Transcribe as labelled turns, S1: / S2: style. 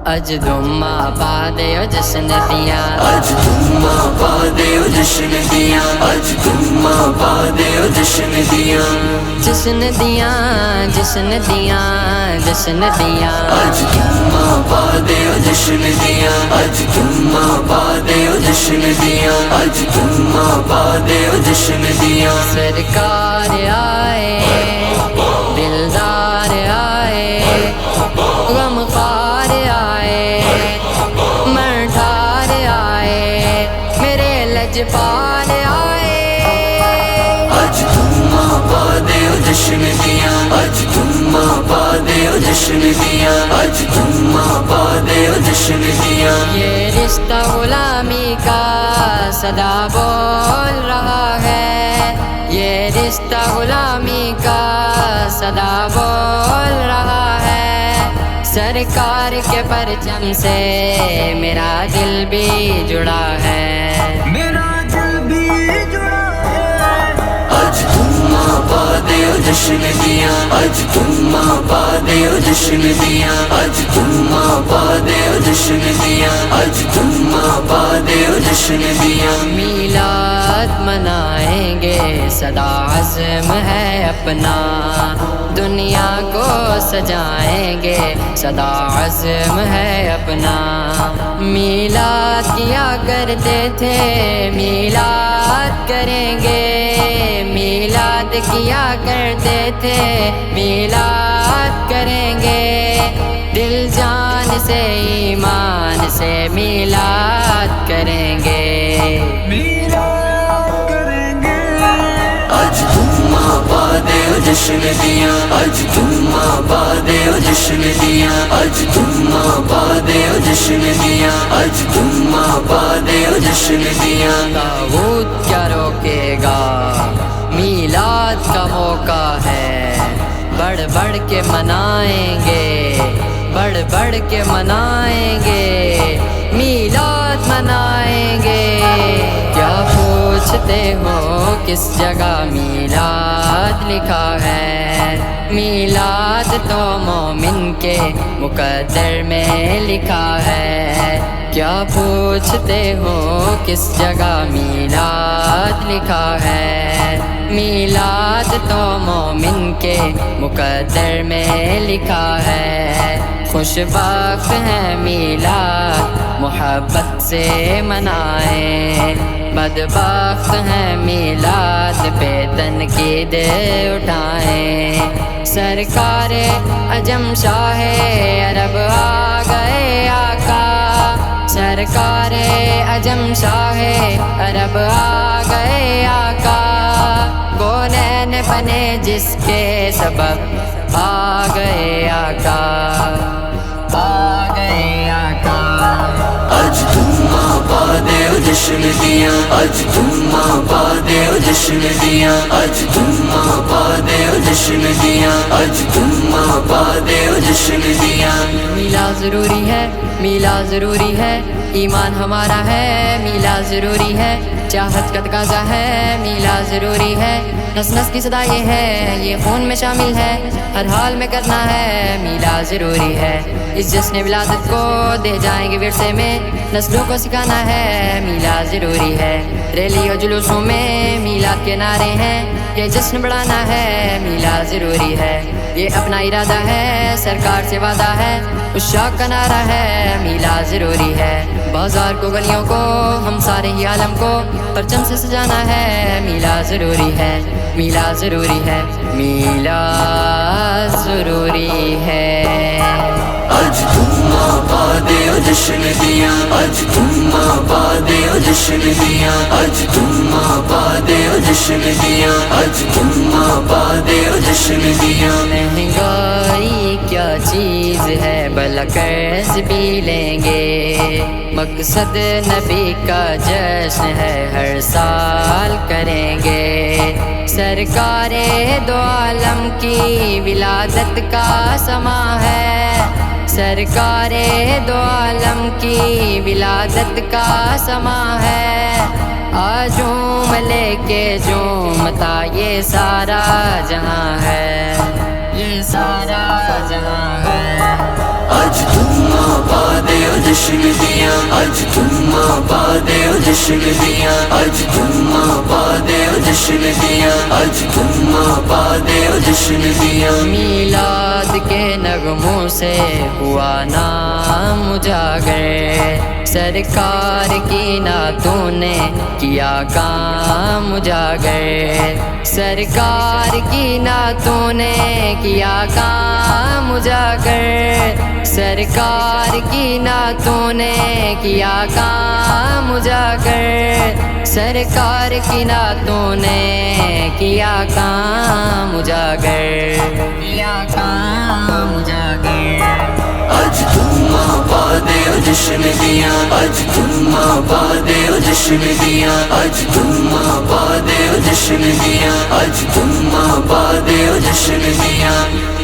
S1: اج دھما پا دیو جشن دیاں،
S2: اج دھما پا دیو جشن دیاں، اج دھما پا دیو جشن دیاں،
S1: جشن دیاں، جشن دیاں، جشن دیاں،
S2: اج دھما پا دیو جشن دیاں، اج دھما پا دیو جشن دیاں، اج دھما پا دیو جشن دیاں۔
S1: سرکار آئے، دلدار آئے، غمخوار آئے، مرٹھار آئے، میرے لجپال آئے۔
S2: اج دھما پا دیو جشن دیاں، اج دھما پا دیو جشن دیاں، اج دھما پا دیو جشن دیاں۔
S1: یہ رشتہ غلامی کا صدا بول رہا ہے، یہ رشتہ غلامی کا صدا بول رہا ہے۔ سرکار کے پرچم سے میرا دل بھی جڑا ہے،
S2: میرا دل بھی جڑا ہے۔ اج دھما پا دیو جشن دیاں، اج دھما پا دیو جشن دیاں، اج دھما پا دیو جشن دیاں، اج دھما پا دیو جشن دیاں۔
S1: میلاد منائیں گے، صدا عزم ہے اپنا، دنیا کو سجائیں گے، صدا عزم ہے اپنا۔ میلاد کیا کرتے تھے، میلاد کریں گے، میلاد کیا کرتے تھے، میلاد کریں گے، دل جان سے ایمان سے میلاد کریں گے،
S2: میلاد کریں گے۔ اج دھما پا دیو جشن دیاں، اج دھما پا دیو جشن دیاں، اج دھما پا دیو جشن دیاں، اج دھما پا دیو جشن دیاں۔
S1: طاغوت کیا روکے گا، میلاد کا موقع ہے، بڑھ بڑھ کے منائیں گے، بڑھ بڑھ کے منائیں گے، میلاد منائیں گے۔ کیا پوچھتے ہو کس جگہ میلاد لکھا ہے، میلاد تو مومن کے مقدر میں لکھا ہے۔ کیا پوچھتے ہو کس جگہ میلاد لکھا ہے، میلاد تو مومن کے مقدر میں لکھا ہے۔ خوش بخت ہے میلاد محبت سے منائیں، بدبخت ہے میلاد پہ تنقید اٹھائیں۔ سرکار عجم شاہ عرب آ گئے آقا، سرکار عجم شاہ عرب آ گئے آقا، گونین بنے جس کے سبب آ گئے آقا، آ گئے آقا۔
S2: اج دھما پا دیو جشن دیاں، اج دھما پا دیو جشن دیاں، اج دھما پا دیو جشن دیاں، اج دھما پا دیو جشن دیاں۔
S1: میلاد ضروری ہے، میلاد ضروری ہے، ایمان ہمارا ہے، میلاد ضروری ہے، چاہت کا تقاضا ہے، میلاد ضروری ہے، نس نس کی صدا یہ ہے، یہ خون میں شامل ہے، ہر حال میں کرنا ہے، میلاد ضروری ہے۔ اس جشن ولادت کو دے جائیں گے ورثے میں، نسلوں کو سکھانا ہے، میلاد ضروری ہے۔ ریلی اور جلوسوں میں میلاد کے نعرے ہیں، یہ جشن بڑھانا ہے، میلاد ضروری ہے۔ یہ اپنا ارادہ ہے، سرکار سے وعدہ ہے، اس شوق کا نعرہ ہے، میلاد ضروری ہے۔ بازار کو گلیوں کو ہم سارے ہی عالم کو پرچم سے سجانا ہے، میلاد ضروری ہے، میلاد ضروری ہے، میلاد ضروری ہے۔
S2: اج دھما پا دیو جشن دیاں، اج دھما پا دیو جشن دیاں، اج دھما پا دیو جشن دیاں، اج دھما پا دیو جشن دیاں۔
S1: مہنگائی کیا چیز ہے، بھلا قرض بھی لیں گے، مقصد نبی کا جشن ہے، ہر سال کریں گے۔ سرکار دو عالم کی ولادت کا سما ہے، سرکار دو عالم کی ولادت کا سما ہے، آج لے کے جھومتا یہ سارا جہاں ہے، یہ سارا جہاں ہے۔
S2: اج تم آباد ہو جشن دیاں، اج تم آباد ہو جشن دیاں، اج تم آباد ہو جشن دیاں، اج تم آباد ہو جشن دیاں۔
S1: میلاد کے نغموں سے ہوا نام اجاگر، سرکار کی نعتوں نے کیا کام اجاگر، سرکار کی نعتوں نے کیا کام اجاگر، سرکار کی نعتوں نے کیا کام اجاگر، سرکار کی نعتوں نے کیا کام اجاگر، کیا کام اجاگر۔
S2: اج تم آباد ہو جشن دیاں، اج تم آباد ہو جشن دیاں، اج تم آباد ہو جشن دیاں، اج تم آباد ہو جشن دیاں۔